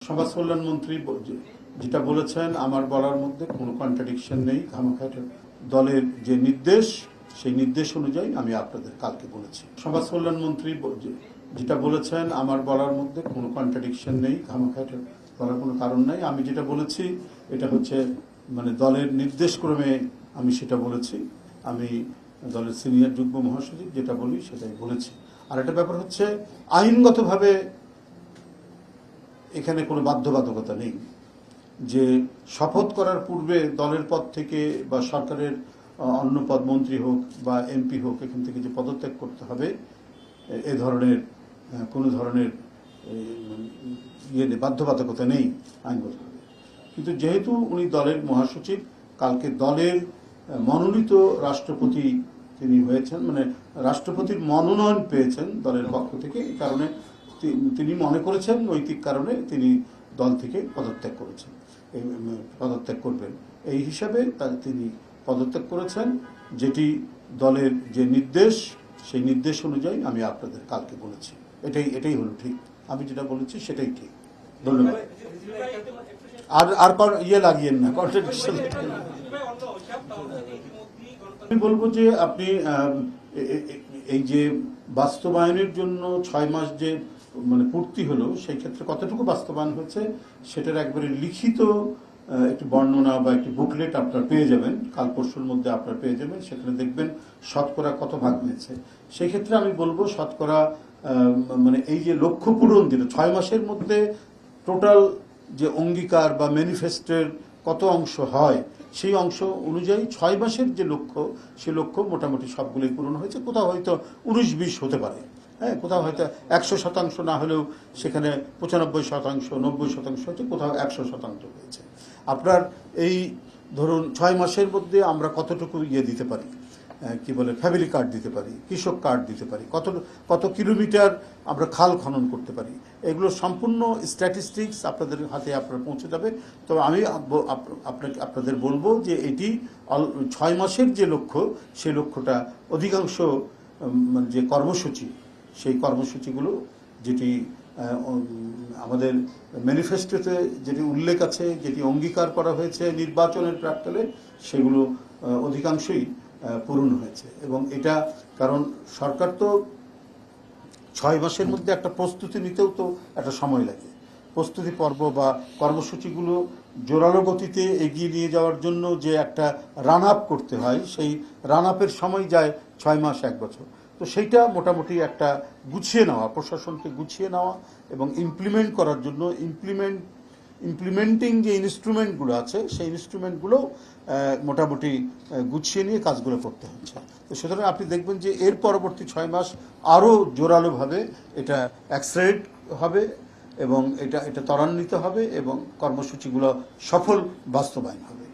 সমাজ কল্যাণ মন্ত্রী যেটা বলেছেন আমার বলার মধ্যে কোনো কন্ট্রাডিকশন নেই। খামাখাটা দলের যে নির্দেশ সেই নির্দেশ অনুযায়ী আমি আপনাদের কালকে বলেছি। সমাজ কল্যাণ মন্ত্রী যেটা বলেছেন আমার বলার মধ্যে কোনো কন্ট্রাডিকশন নেই। খামাখাটা বলার কোনো কারণ নাই। আমি যেটা বলেছি এটা হচ্ছে মানে দলের নির্দেশক্রমে আমি সেটা বলেছি। আমি দলের সিনিয়র যুগ্ম মহাসচিব যেটা বলি সেটাই বলেছি। আর একটা ব্যাপার হচ্ছে আইনগতভাবে এখানে কোনো বাধ্যবাধকতা নেই যে শপথ করার পূর্বে দলের পদ থেকে বা সরকারের অন্য পদ মন্ত্রী হোক বা এমপি হোক এখান থেকে যে পদত্যাগ করতে হবে এ ধরনের কোনো ধরনের বাধ্যবাধকতা নেই আইনগতভাবে। কিন্তু যেহেতু উনি দলের মহাসচিব, কালকে দলের মনোনীত রাষ্ট্রপতি তিনি হয়েছেন, মানে রাষ্ট্রপতির মনোনয়ন পেয়েছেন দলের পক্ষ থেকে, এই কারণে তিনি মনে করেছেন নৈতিক কারণে তিনি দল থেকে পদত্যাগ করেছেন, পদত্যাগ করবেন এই হিসাবে তিনি পদত্যাগ করেছেন, যেটি দলের যে নির্দেশ সেই নির্দেশ অনুযায়ী আমি আপনাদের কালকে বলেছি। এটাই হলো ঠিক, আমি যেটা বলেছি সেটাই ঠিক। ধন্যবাদ। আর লাগিয়েন না, কন্ট্রাডিকশন। আমি বলবো যে আপনি এই যে বাস্তবায়নের জন্য 6 মাস যে মানে পূর্তি হলো সেই ক্ষেত্রে কতটুকু বাস্তবায়ন হয়েছে সেটার একবারে লিখিত একটি বর্ণনা বা একটি বুকলেট আপনারা পেয়ে যাবেন, কাল পরশুর মধ্যে আপনারা পেয়ে যাবেন। সেখানে দেখবেন শতকরা কত ভাগ হয়েছে। সেই ক্ষেত্রে আমি বলবো শতকরা মানে এই যে লক্ষ্য পূরণ দিল 6 মাসের মধ্যে টোটাল যে অঙ্গীকার বা ম্যানিফেস্টোর কত অংশ হয় সেই অংশ অনুযায়ী 6 মাসের যে লক্ষ্য সে লক্ষ্য মোটামুটি সবগুলোই পূরণ হয়েছে। কোথাও হয়তো 19-20 হতে পারে, হ্যাঁ, কোথাও হয়তো 100% না হলেও সেখানে 95%, 90% হচ্ছে, কোথাও 100% হয়েছে। আপনার এই ধরুন 6 মাসের মধ্যে আমরা কতটুকু দিতে পারি, কি বলে ফ্যামিলি কার্ড দিতে পারি, কৃষক কার্ড দিতে পারি, কত কিলোমিটার আমরা খাল খনন করতে পারি, এগুলো সম্পূর্ণ স্ট্যাটিস্টিক্স আপনাদের হাতে আপনারা পৌঁছে যাবে। তবে আমি আপনাদের বলবো যে এটি 6 মাসের যে লক্ষ্য সেই লক্ষ্যটা অধিকাংশ যে কর্মসূচি সেই কর্মসূচিগুলো যেটি আমাদের ম্যানিফেস্টোতে যেটি উল্লেখ আছে, যেটি অঙ্গীকার করা হয়েছে নির্বাচনের প্রাক্কালে, সেগুলো অধিকাংশই পূরণ হয়েছে। এবং এটা কারণ সরকার তো 6 মাসের মধ্যে একটা প্রস্তুতি নিতেও তো একটা সময় লাগে। প্রস্তুতি পর্ব বা কর্মসূচিগুলো জোরালো গতিতে এগিয়ে নিয়ে যাওয়ার জন্য যে একটা রান আপ করতে হয়, সেই রান আপের সময় যায় 6 মাস 1 বছর। তো সেইটা মোটামুটি একটা গুছিয়ে নেওয়া, প্রশাসনকে গুছিয়ে নেওয়া এবং ইমপ্লিমেন্ট করার জন্য ইমপ্লিমেন্টিং যে ইনস্ট্রুমেন্টগুলো আছে সেই ইনস্ট্রুমেন্টগুলো মোটামুটি গুছিয়ে নিয়ে কাজগুলো করতে হচ্ছে। তো সুতরাং আপনি দেখবেন যে এর পরবর্তী 6 মাস আরও জোরালোভাবে এটা অ্যাক্সেলারেট হবে এবং এটা ত্বরান্বিত হবে এবং কর্মসূচিগুলো সফল বাস্তবায়ন হবে।